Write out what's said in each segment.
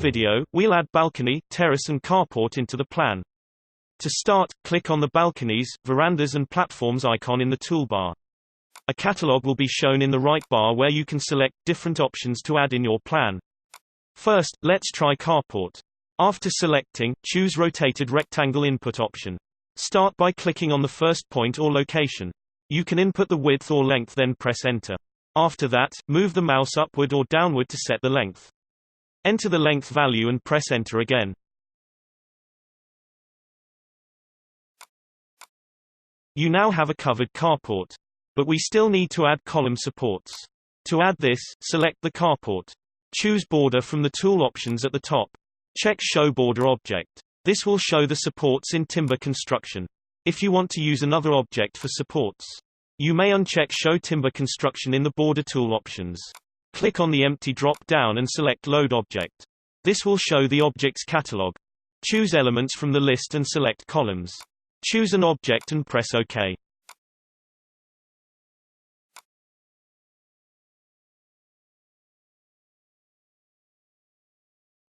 video, we'll add balcony, terrace and carport into the plan. To start, click on the balconies, verandas and platforms icon in the toolbar. A catalog will be shown in the right bar where you can select different options to add in your plan. First, let's try carport. After selecting, choose rotated rectangle input option. Start by clicking on the first point or location. You can input the width or length, then press enter. After that, move the mouse upward or downward to set the length. Enter the length value and press enter again. You now have a covered carport. But we still need to add column supports. To add this, select the carport. Choose border from the tool options at the top. Check show border object. This will show the supports in timber construction. If you want to use another object for supports, you may uncheck show timber construction in the border tool options. Click on the empty drop-down and select load object. This will show the object's catalog. Choose elements from the list and select columns. Choose an object and press OK.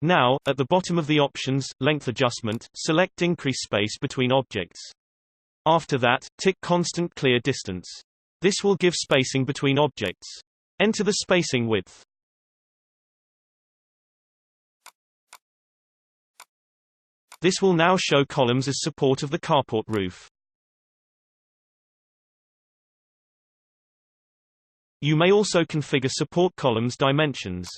Now, at the bottom of the options, length adjustment, select increase space between objects. After that, tick constant clear distance. This will give spacing between objects. Enter the spacing width. This will now show columns as support of the carport roof. You may also configure support columns dimensions.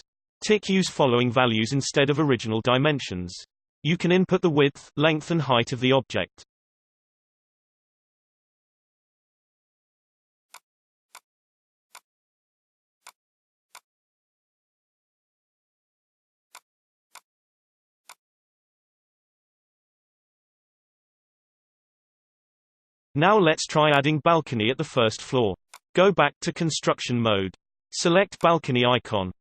Tick use following values instead of original dimensions. You can input the width, length and height of the object. Now let's try adding balcony at the first floor. Go back to construction mode. Select balcony icon.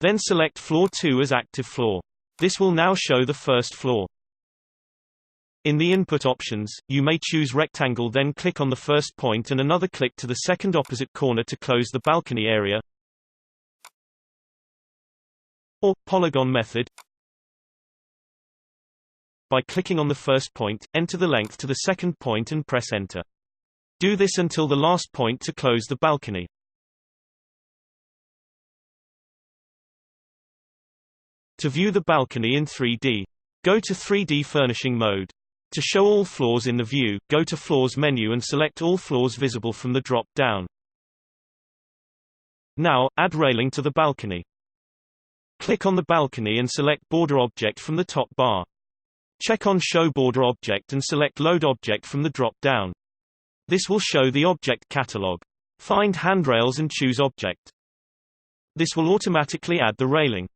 Then select floor 2 as active floor. This will now show the first floor. In the input options, you may choose rectangle, then click on the first point and another click to the second opposite corner to close the balcony area, or polygon method. By clicking on the first point, enter the length to the second point and press enter. Do this until the last point to close the balcony. To view the balcony in 3D, go to 3D furnishing mode. To show all floors in the view, go to Floors menu and select all floors visible from the drop-down. Now, add railing to the balcony. Click on the balcony and select Border Object from the top bar. Check on Show Border Object and select Load Object from the drop-down. This will show the object catalog. Find Handrails and choose Object. This will automatically add the railing.